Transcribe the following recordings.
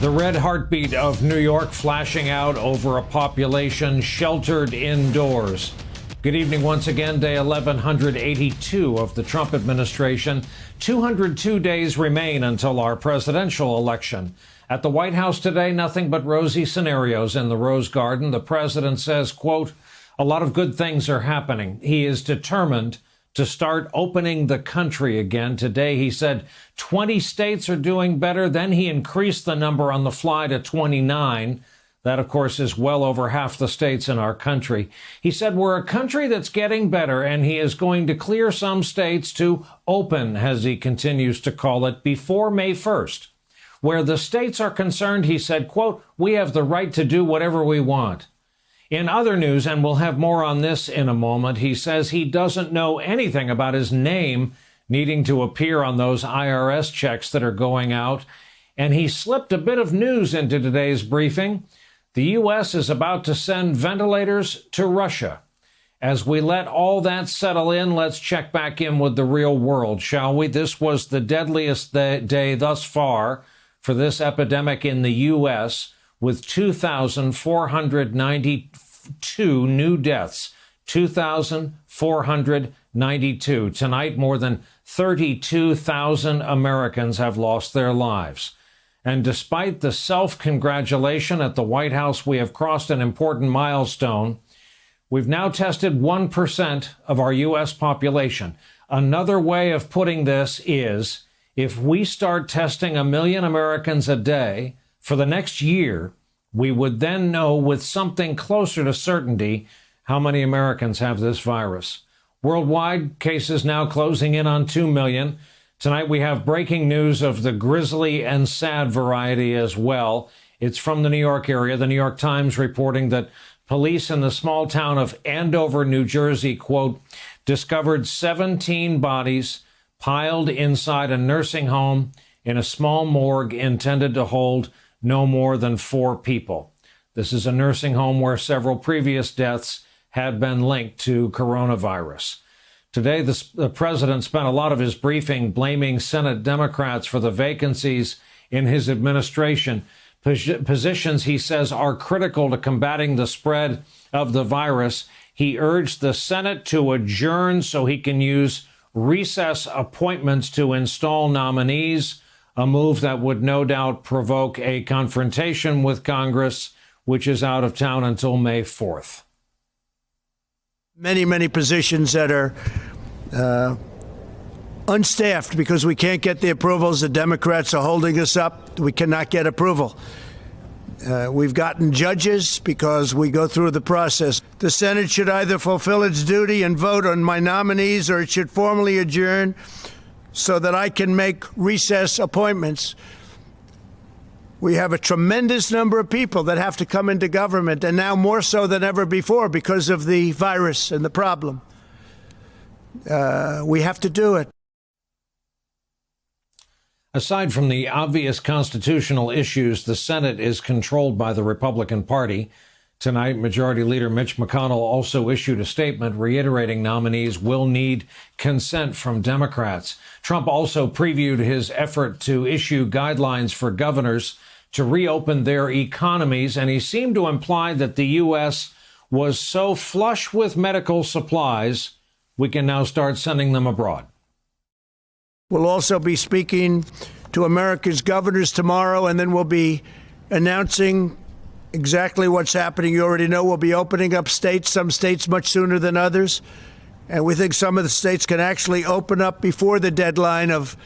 The red heartbeat of New York flashing out over a population sheltered indoors. Good evening once again, day 1182 of the Trump administration. 202 days remain until our presidential election. At the White House today, nothing but rosy scenarios in the Rose Garden. The president says, quote, a lot of good things are happening. He is determined to start opening the country again. Today, he said 20 states are doing better. Then he increased the number on the fly to 29. That, of course, is well over half the states in our country. He said we're a country that's getting better, and he is going to clear some states to open, as he continues to call it, before May 1st. Where the states are concerned, he said, quote, we have the right to do whatever we want. In other news, and we'll have more on this in a moment, he says he doesn't know anything about his name needing to appear on those IRS checks that are going out. And he slipped a bit of news into today's briefing. The U.S. is about to send ventilators to Russia. As we let all that settle in, let's check back in with the real world, shall we? This was the deadliest day thus far for this epidemic in the U.S., with 2,492 new deaths. 2,492. Tonight, more than 32,000 Americans have lost their lives. And despite the self-congratulation at the White House, we have crossed an important milestone. We've now tested 1% of our U.S. population. Another way of putting this is, if we start testing 1 million Americans a day for the next year, we would then know with something closer to certainty how many Americans have this virus. Worldwide, cases now closing in on 2 million. Tonight we have breaking news of the grisly and sad variety as well. It's from the New York area. The New York Times reporting that police in the small town of Andover, New Jersey, quote, discovered 17 bodies piled inside a nursing home in a small morgue intended to hold no more than 4 people. This is a nursing home where several previous deaths had been linked to coronavirus. Today, the president spent a lot of his briefing blaming Senate Democrats for the vacancies in his administration, positions he says are critical to combating the spread of the virus. He urged the Senate to adjourn so he can use recess appointments to install nominees, a move that would no doubt provoke a confrontation with Congress, which is out of town until May 4th. Many positions that are unstaffed because we can't get the approvals. The Democrats are holding us up. We cannot get approval. We've gotten judges because we go through the process. The Senate should either fulfill its duty and vote on my nominees, or it should formally adjourn so that I can make recess appointments. We have a tremendous number of people that have to come into government, and now more so than ever before because of the virus and the problem. We have to do it. Aside from the obvious constitutional issues, the Senate is controlled by the Republican Party. Tonight, Majority Leader Mitch McConnell also issued a statement reiterating nominees will need consent from Democrats. Trump also previewed his effort to issue guidelines for governors to reopen their economies, and he seemed to imply that the U.S. was so flush with medical supplies, we can now start sending them abroad. We'll also be speaking to America's governors tomorrow, and then we'll be announcing exactly what's happening. You already know we'll be opening up states, some states much sooner than others. And we think some of the states can actually open up before the deadline of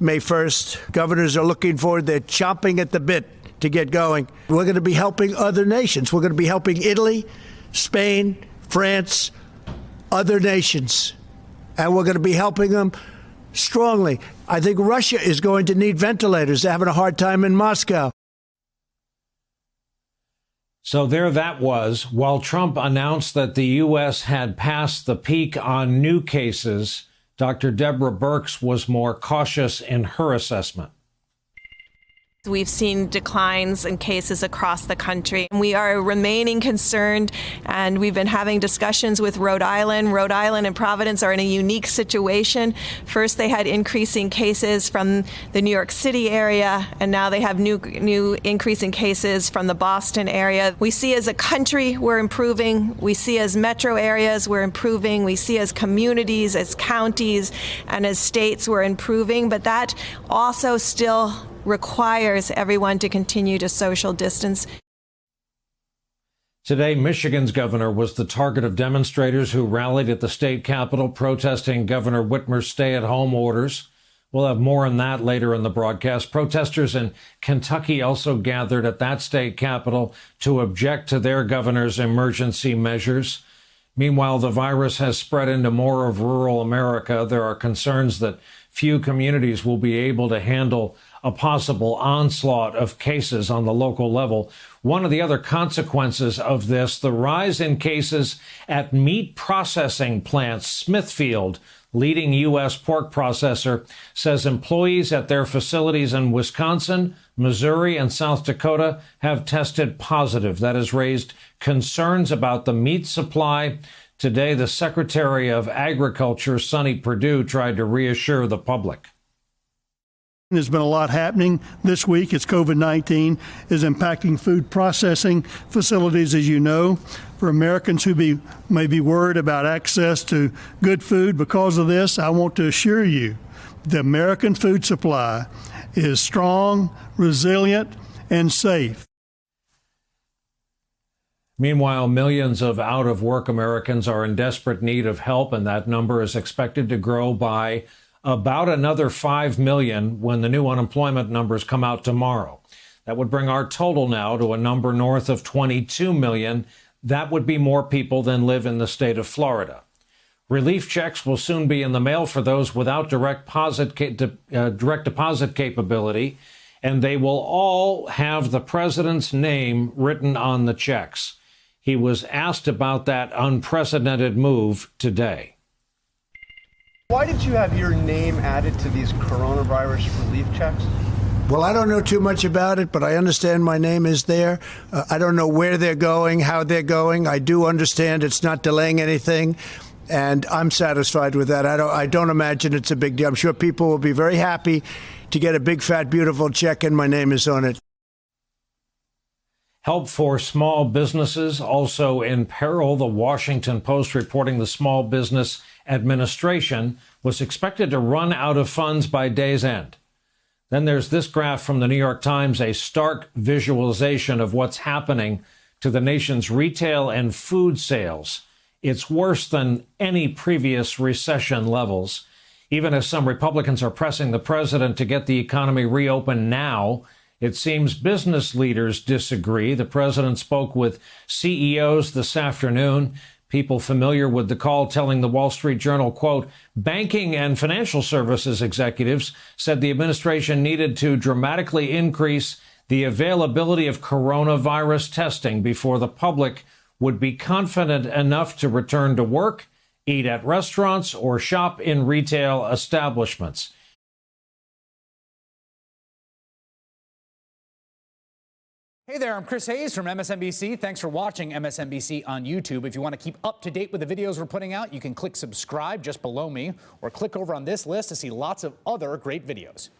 May 1st. Governors are looking forward. They're chomping at the bit to get going. We're going to be helping other nations. We're going to be helping Italy, Spain, France, other nations. And we're going to be helping them strongly. I think Russia is going to need ventilators. They're having a hard time in Moscow. So there that was. While Trump announced that the U.S. had passed the peak on new cases, Dr. Deborah Birx was more cautious in her assessment. We've seen declines in cases across the country. We are remaining concerned, and we've been having discussions with Rhode Island. Rhode Island and Providence are in a unique situation. First, they had increasing cases from the New York City area, and now they have new increasing cases from the Boston area. We see as a country we're improving. We see as metro areas we're improving. We see as communities, as counties, and as states we're improving. But that also still requires everyone to continue to social distance. Today, Michigan's governor was the target of demonstrators who rallied at the state capitol protesting Governor Whitmer's stay-at-home orders. We'll have more on that later in the broadcast. Protesters in Kentucky also gathered at that state capitol to object to their governor's emergency measures. Meanwhile, the virus has spread into more of rural America. There are concerns that few communities will be able to handle a possible onslaught of cases on the local level. One of the other consequences of this, the rise in cases at meat processing plants. Smithfield, leading U.S. pork processor, says employees at their facilities in Wisconsin, Missouri, and South Dakota have tested positive. That has raised concerns about the meat supply. Today, the Secretary of Agriculture, Sonny Perdue, tried to reassure the public. There's been a lot happening this week as COVID-19 is impacting food processing facilities, as you know. For Americans who may be worried about access to good food because of this, I want to assure you the American food supply is strong, resilient, and safe. Meanwhile, millions of out-of-work Americans are in desperate need of help, and that number is expected to grow by about another 5 million when the new unemployment numbers come out tomorrow. That would bring our total now to a number north of 22 million. That would be more people than live in the state of Florida. Relief checks will soon be in the mail for those without direct deposit capability, and they will all have the president's name written on the checks. He was asked about that unprecedented move today. Why did you have your name added to these coronavirus relief checks? Well, I don't know too much about it, but I understand my name is there. I don't know where they're going, how they're going. I do understand it's not delaying anything, and I'm satisfied with that. I don't imagine it's a big deal. I'm sure people will be very happy to get a big, fat, beautiful check, and my name is on it. Help for small businesses also in peril. The Washington Post reporting the Small Business Administration was expected to run out of funds by day's end. Then there's this graph from the New York Times, a stark visualization of what's happening to the nation's retail and food sales. It's worse than any previous recession levels. Even as some Republicans are pressing the president to get the economy reopened now, it seems business leaders disagree. The president spoke with CEOs this afternoon. People familiar with the call telling the Wall Street Journal, quote, banking and financial services executives said the administration needed to dramatically increase the availability of coronavirus testing before the public would be confident enough to return to work, eat at restaurants, or shop in retail establishments. Hey there, I'm Chris Hayes from MSNBC. Thanks for watching MSNBC on YouTube. If you want to keep up to date with the videos we're putting out, you can click subscribe just below me or click over on this list to see lots of other great videos.